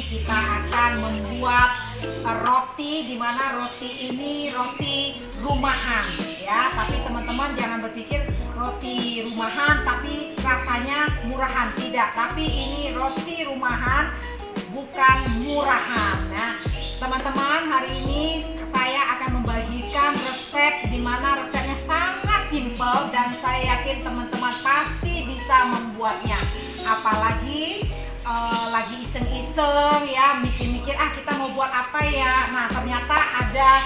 kita akan membuat roti, di mana roti ini roti rumahan ya. Tapi teman-teman jangan berpikir roti rumahan tapi rasanya murahan, tidak. Tapi ini roti rumahan, bukan murahan. Nah, teman-teman, hari ini saya akan membagikan resep di mana resepnya sangat simpel dan saya yakin teman-teman pasti bisa membuatnya. Apalagi lagi iseng-iseng ya, mikir-mikir kita mau buat apa ya. Nah, ternyata ada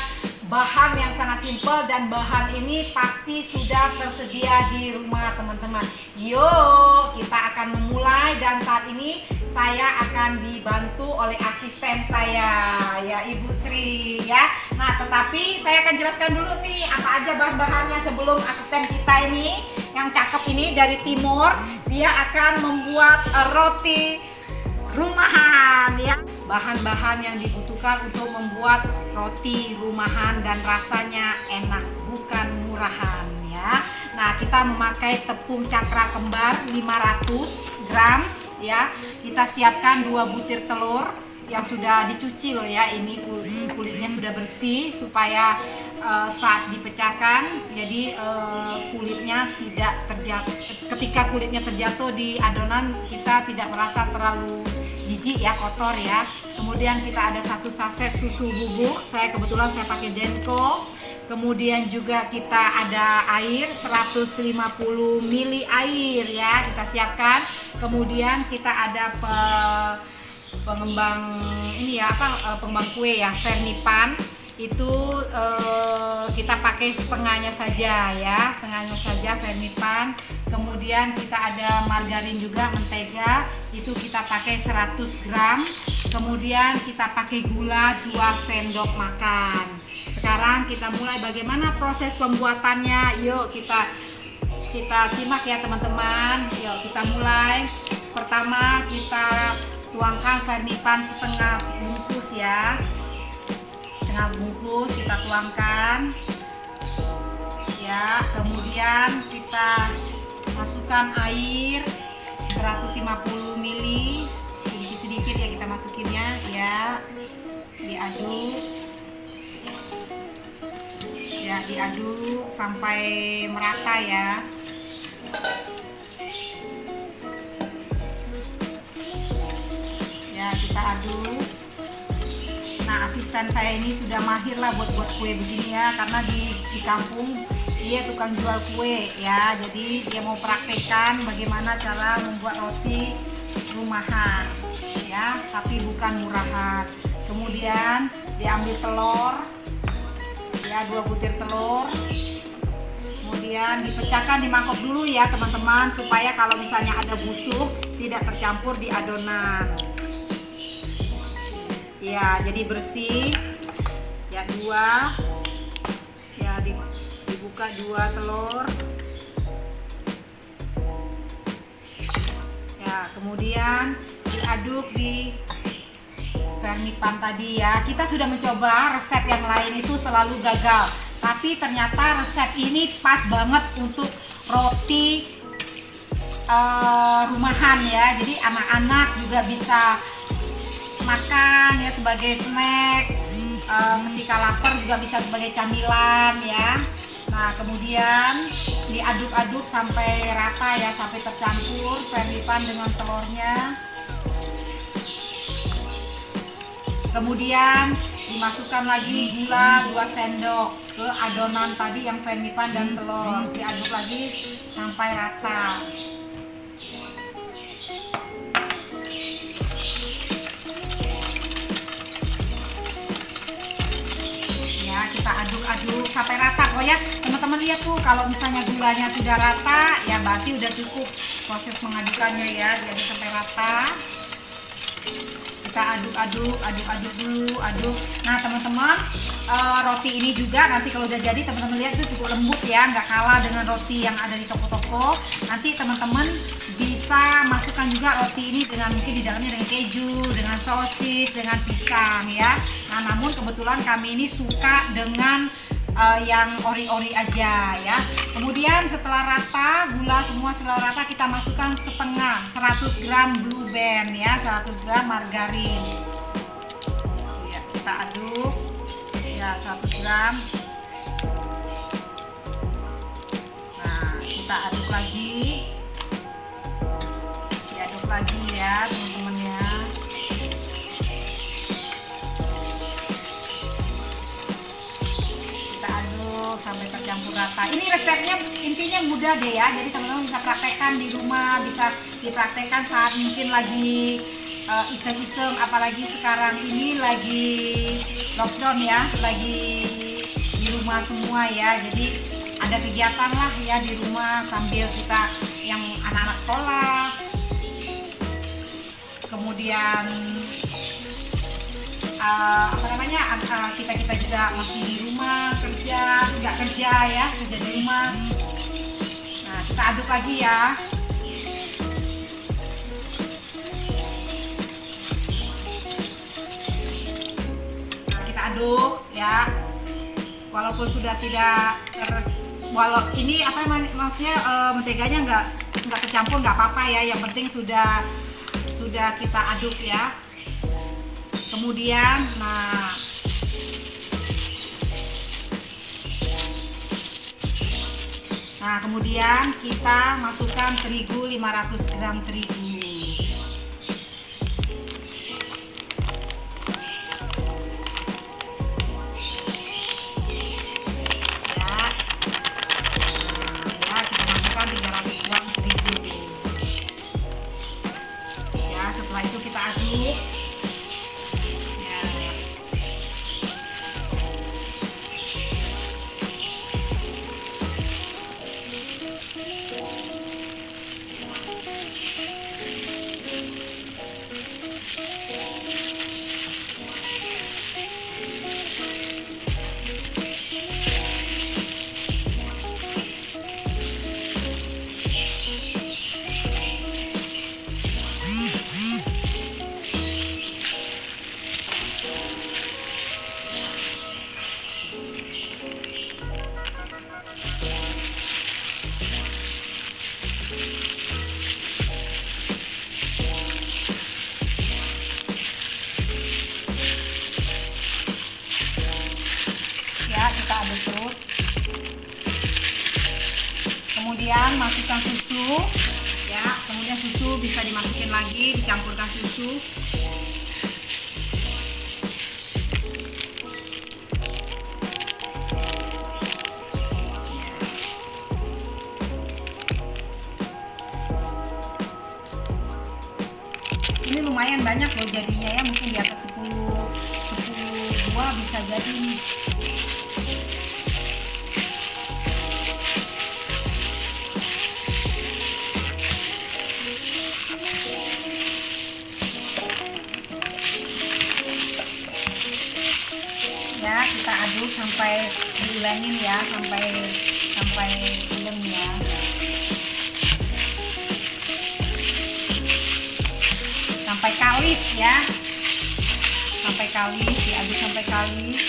bahan yang sangat simpel dan bahan ini pasti sudah tersedia di rumah teman-teman. Yuk, kita akan memulai dan saat ini saya akan dibantu oleh asisten saya ya, Ibu Sri ya. Nah, tetapi saya akan jelaskan dulu nih apa aja bahan-bahannya sebelum asisten kita ini yang cakep ini dari timur, dia akan membuat roti rumahan ya. Bahan-bahan yang dibutuhkan untuk membuat roti rumahan dan rasanya enak, bukan murahan ya. Nah, kita memakai tepung cakra kembar 500 gram ya. Kita siapkan 2 butir telur yang sudah dicuci loh ya. Ini kulitnya sudah bersih supaya saat dipecahkan jadi kulitnya tidak terjatuh. Ketika kulitnya terjatuh di adonan kita tidak merasa terlalu jijik ya, kotor ya. Kemudian kita ada 1 saset susu bubuk. Kebetulan saya pakai Denko. Kemudian juga kita ada air 150 ml air ya, kita siapkan. Kemudian kita ada pengembang ini ya, pengembang kue ya, vernipan. Itu kita pakai setengahnya saja ya, setengahnya saja vernipan. Kemudian kita ada margarin juga, mentega, itu kita pakai 100 gram. Kemudian kita pakai gula 2 sendok makan. Sekarang kita mulai bagaimana proses pembuatannya. Yuk kita simak ya teman-teman. Yuk kita mulai. Pertama kita tuangkan vermipan setengah bungkus ya. Setengah bungkus kita tuangkan ya. Kemudian kita masukkan air 150 ml, sedikit-sedikit ya kita masukinnya ya. Diaduk ya, diaduk sampai merata ya. Ya, kita aduk. Nah, asisten saya ini sudah mahir lah buat kue begini ya, karena di kampung dia tukang jual kue ya. Jadi dia mau praktekkan bagaimana cara membuat roti rumahan ya, tapi bukan murahan. Kemudian diambil telur ya, 2 butir telur. Kemudian dipecahkan di mangkok dulu ya teman-teman, supaya kalau misalnya ada busuk tidak tercampur di adonan ya. Jadi bersih ya, 2 ya, dibuka 2 telur ya. Kemudian diaduk di vermipan tadi ya. Kita sudah mencoba resep yang lain itu selalu gagal, tapi ternyata resep ini pas banget untuk roti rumahan ya. Jadi anak-anak juga bisa makan ya sebagai snack, ketika lapar juga bisa sebagai camilan ya. Nah, kemudian diaduk-aduk sampai rata ya, sampai tercampur vermipan dengan telurnya. Kemudian dimasukkan lagi gula 2 sendok ke adonan tadi yang vermipan dan telur. Diaduk lagi sampai rata. Ya, kita aduk-aduk sampai rata. Oh ya, teman-teman lihat tuh, kalau misalnya gulanya sudah rata, ya berarti udah cukup proses mengadukannya ya. Diaduk sampai rata. Kita aduk-aduk dulu, aduk. Nah teman-teman, roti ini juga nanti kalau udah jadi teman-teman lihat itu cukup lembut ya, nggak kalah dengan roti yang ada di toko-toko. Nanti teman-teman bisa masukkan juga roti ini dengan mungkin di dalamnya dengan keju, dengan sosis, dengan pisang ya. Nah, namun kebetulan kami ini suka dengan yang ori-ori aja ya. Kemudian setelah rata, gula semua semua selalu rata, kita masukkan setengah 100 gram Blue Band ya, 100 gram margarin ya, kita aduk ya, 100 gram. Nah, kita aduk lagi, diaduk lagi ya teman-teman ya. Sampai tercampur rata. Ini resepnya intinya mudah deh ya, jadi teman-teman bisa praktekkan di rumah, bisa dipraktekkan saat mungkin lagi iseng-iseng, apalagi sekarang ini lagi lockdown ya, lagi di rumah semua ya, jadi ada kegiatan lah ya di rumah sambil kita yang anak-anak sekolah, kemudian kita juga masih di rumah kerja, nggak kerja ya, kerja di rumah. Nah, kita aduk lagi ya. Nah, kita aduk ya, walaupun sudah tidak walau ini maksudnya menteganya nggak tercampur, nggak apa-apa ya, yang penting sudah kita aduk ya. Kemudian kemudian kita masukkan terigu, 500 gram terigu ya. Ya, kita masukkan 300 gram terigu ya. Setelah itu kita aduk. Kita aduk terus. Kemudian masukkan susu ya, kemudian susu bisa dimasukin lagi, dicampurkan susu. Ini lumayan banyak loh jadinya ya, mungkin di atas 10 buah bisa jadi nih. Ya, kita aduk sampai diulangin ya, sampai uleng ya. Sampai kalis ya. Sampai kalis, diaduk sampai kalis.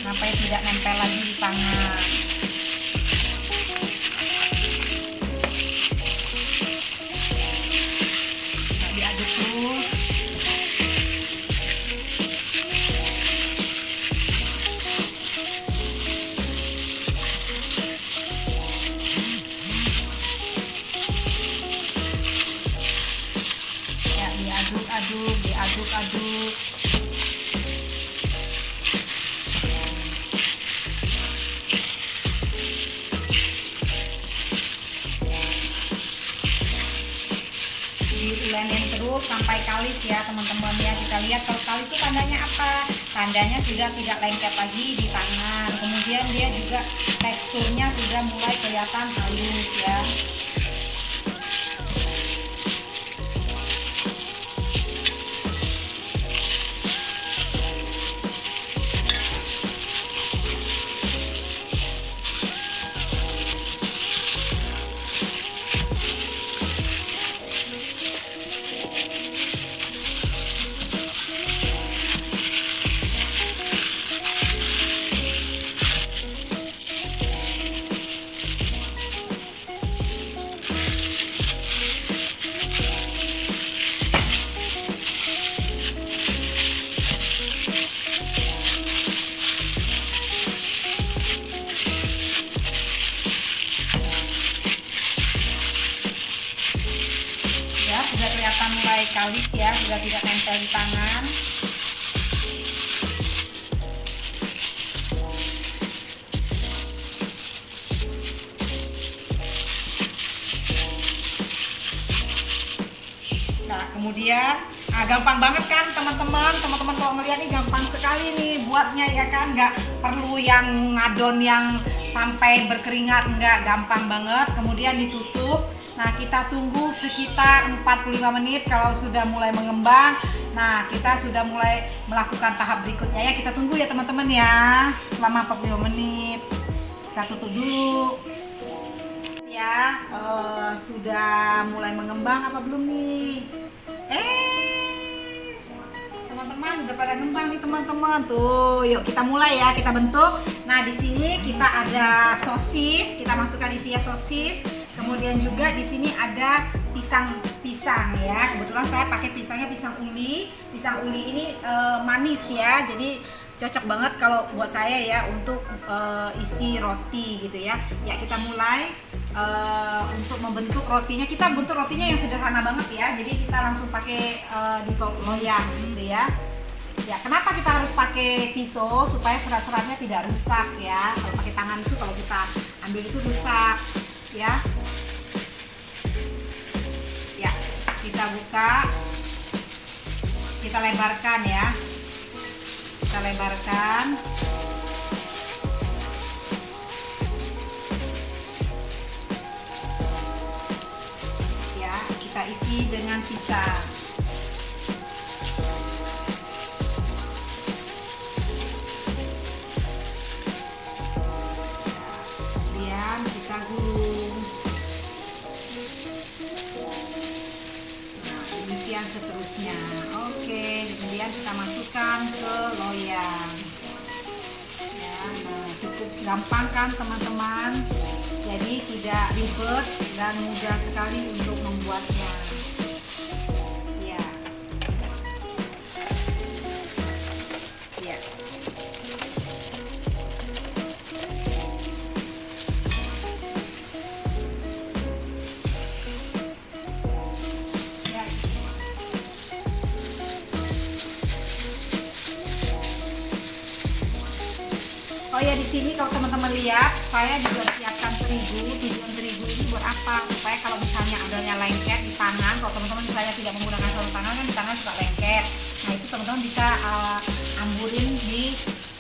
Sampai tidak nempel lagi di tangan. Nah, diaduk terus. Diaduk-aduk. Diulangin terus sampai kalis ya teman-teman ya. Kita lihat kalau kalis itu tandanya apa? Tandanya sudah tidak lengket lagi di tangan. Kemudian dia juga teksturnya sudah mulai kelihatan halus ya. mulai kalis ya, sudah tidak nempel di tangan. Nah, kemudian gampang banget kan teman-teman kalau ngeliat ini gampang sekali nih buatnya ya kan, nggak perlu yang ngadon yang sampai berkeringat, nggak, gampang banget. Kemudian ditutup. Nah, kita tunggu sekitar 45 menit. Kalau sudah mulai mengembang, nah kita sudah mulai melakukan tahap berikutnya ya. Kita tunggu ya teman-teman ya, selama 45 menit. Kita tutup dulu ya. Sudah mulai mengembang apa belum nih? Teman-teman udah pada ngembang nih teman-teman. Tuh, yuk kita mulai ya, kita bentuk. Nah, di sini kita ada sosis, kita masukkan isinya sosis. Kemudian juga di sini ada pisang ya. Kebetulan saya pakai pisangnya pisang uli. Pisang uli ini manis ya. Jadi cocok banget kalau buat saya ya untuk isi roti gitu ya. Ya, kita mulai untuk membentuk rotinya. Kita bentuk rotinya yang sederhana banget ya. Jadi kita langsung pakai di loyang gitu ya. Ya, kenapa kita harus pakai pisau? Supaya serat-seratnya tidak rusak ya. Kalau pakai tangan itu, kalau kita ambil itu rusak ya. Ya, kita buka, kita lebarkan ya. Kita lebarkan. Ya, kita isi dengan pisang. Kemudian kita gulung. Nah, demikian seterusnya. Oke, kemudian kita masukkan ke loyang. Ya, nah, cukup gampang kan teman-teman? Jadi tidak ribet dan mudah sekali untuk membuatnya. Ya. Ya. Oh ya, di sini kalau teman-teman lihat, saya juga siapkan terigu. Tujuan terigu ini buat apa? Supaya kalau misalnya adanya lengket di tangan, kalau teman-teman misalnya tidak menggunakan sarung tangan kan di tangan suka lengket. Nah, itu teman-teman bisa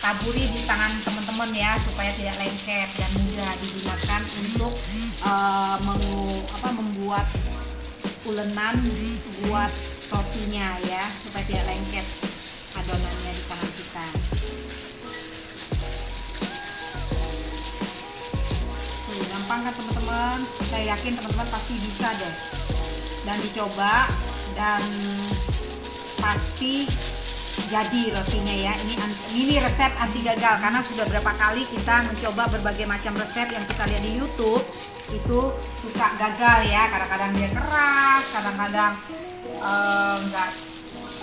taburi di tangan teman-teman ya, supaya tidak lengket dan mudah digunakan untuk membuat ulenan buat rotinya ya, supaya tidak lengket adonannya di tangan kita. Gampang kan teman-teman? Saya yakin teman-teman pasti bisa deh, dan dicoba dan pasti jadi rotinya ya. Ini resep anti gagal, karena sudah berapa kali kita mencoba berbagai macam resep yang kita lihat di YouTube, itu suka gagal ya. Kadang-kadang dia keras, kadang-kadang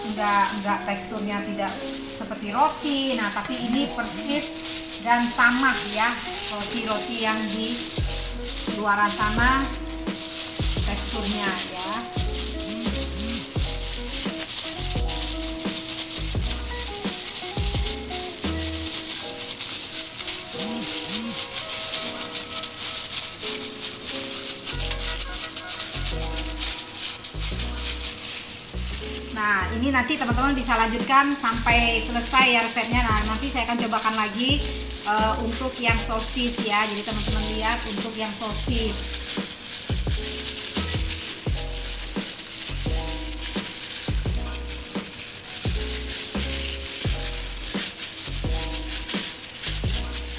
enggak, teksturnya tidak seperti roti. Nah, tapi ini persis dan sama ya, roti-roti yang di luaran sana teksturnya ya. Nah, ini nanti teman-teman bisa lanjutkan sampai selesai ya resepnya. Nah, nanti saya akan cobakan lagi untuk yang sosis ya. Jadi teman-teman lihat untuk yang sosis.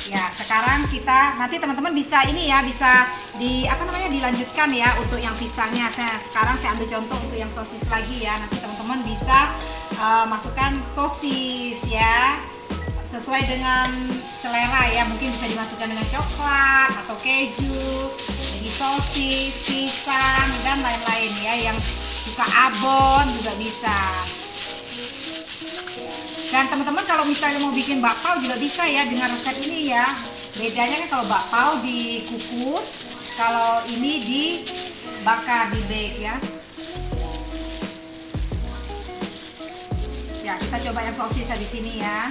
Ya, sekarang nanti teman-teman bisa ini ya, bisa dilanjutkan ya untuk yang pisangnya. Sekarang saya ambil contoh untuk yang sosis lagi ya. Nanti teman-teman bisa masukkan sosis ya, sesuai dengan selera ya. Mungkin bisa dimasukkan dengan coklat atau keju, jadi sosis, pisang dan lain-lain ya. Yang suka abon juga bisa. Dan teman-teman kalau misalnya mau bikin bakpao juga bisa ya dengan resep ini ya. Bedanya kan kalau bakpao dikukus, kalau ini dibakar, di bake ya. Ya, kita coba yang sosis di sini ya.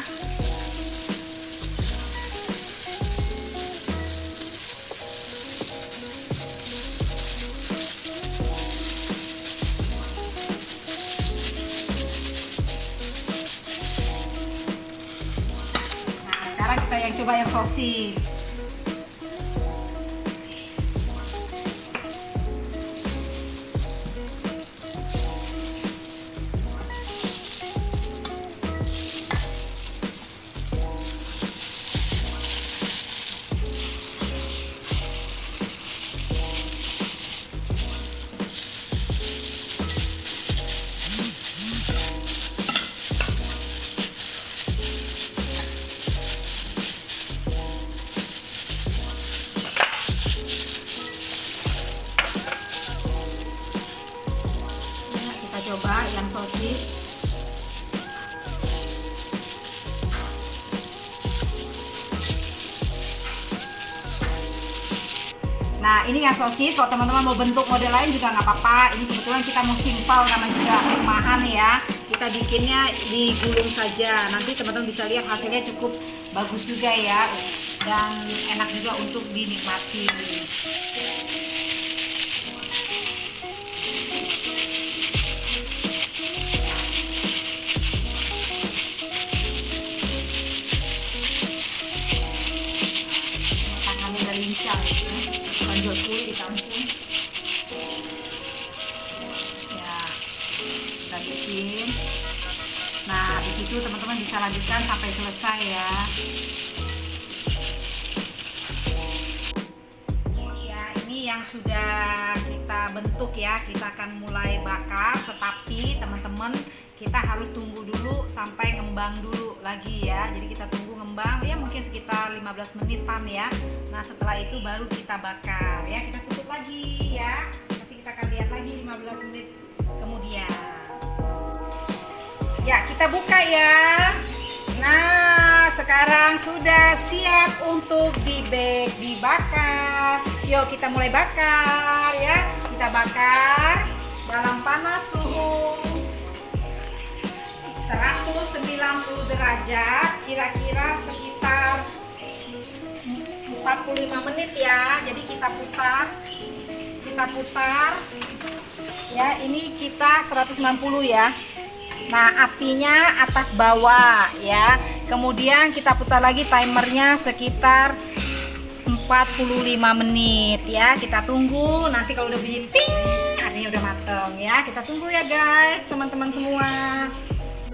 Nah, sekarang kita coba yang sosis. Coba yang sosis. Nah, ini yang sosis. Kalau teman-teman mau bentuk model lain juga nggak apa-apa. Ini kebetulan kita mau simpel, namanya juga rumahan ya. Kita bikinnya digulung saja. Nanti teman-teman bisa lihat hasilnya cukup bagus juga ya, dan enak juga untuk dinikmati. Lanjut kulit di kampung ya, kita bikin. Nah, di situ teman-teman bisa lanjutkan sampai selesai ya. Ya, ini yang sudah kita bentuk ya. Kita akan mulai bakar, tetapi teman-teman kita harus tunggu dulu sampai ngembang dulu lagi ya. Jadi kita tunggu ngembang ya, mungkin sekitar 15 menitan ya. Nah, setelah itu baru kita bakar ya. Kita tutup lagi ya. Nanti kita akan lihat lagi 15 menit kemudian. Ya, kita buka ya. Nah, sekarang sudah siap untuk dibakar. Yuk kita mulai bakar ya. Kita bakar dalam panas suhu 190 derajat, kira-kira sekitar 45 menit ya. Jadi kita putar ya. Ini kita 190 ya. Nah, apinya atas bawah ya. Kemudian kita putar lagi, timernya sekitar 45 menit ya. Kita tunggu, nanti kalau udah bunyi ting artinya udah mateng ya. Kita tunggu ya guys, teman-teman semua.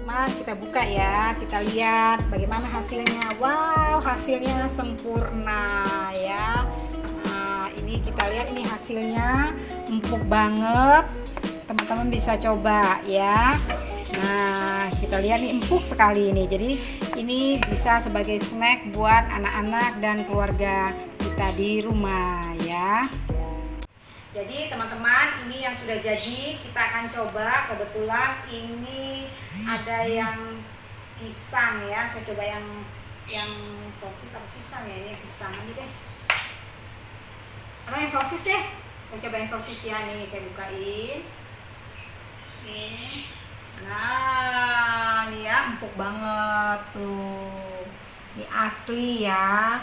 Mari kita buka ya, kita lihat bagaimana hasilnya. Wow, hasilnya sempurna ya. Nah, ini kita lihat, ini hasilnya empuk banget. Teman-teman bisa coba ya. Nah, kita lihat nih, empuk sekali ini. Jadi ini bisa sebagai snack buat anak-anak dan keluarga kita di rumah ya. Jadi teman-teman, ini yang sudah jadi, kita akan coba. Kebetulan ini ada yang pisang ya. Saya coba yang sosis sama pisang ya. Ini pisang aja deh. Atau yang sosis deh. Saya coba yang sosis ya. Nih saya bukain. Nih. Nah, ini ya, empuk banget tuh. Ini asli ya.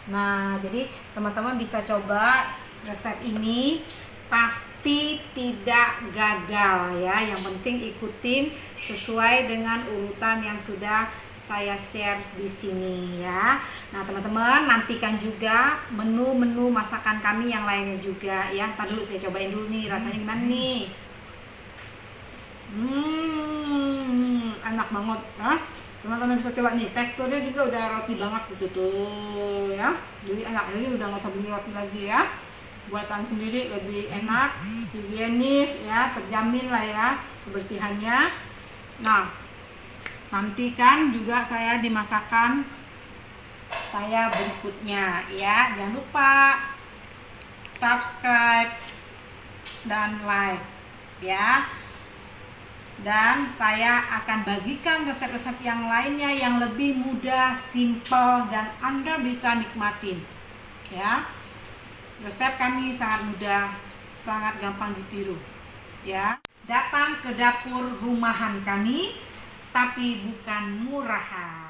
Nah, jadi teman-teman bisa coba resep ini, pasti tidak gagal ya. Yang penting ikutin sesuai dengan urutan yang sudah saya share di sini ya. Nah, teman-teman nantikan juga menu-menu masakan kami yang lainnya juga ya. Ntar dulu saya cobain dulu nih, rasanya gimana nih. Enak banget ya. Teman-teman bisa coba nih, teksturnya juga udah roti banget gitu tuh ya. Jadi enak, jadi udah nggak usah beli roti lagi ya. Buatan sendiri lebih enak, higienis ya, terjamin lah ya kebersihannya. Nah, nantikan juga saya di masakan saya berikutnya ya. Jangan lupa subscribe dan like ya. Dan saya akan bagikan resep-resep yang lainnya yang lebih mudah, simple, dan Anda bisa nikmatin ya. Resep kami sangat mudah, sangat gampang ditiru ya. Datang ke dapur rumahan kami tapi bukan murahan.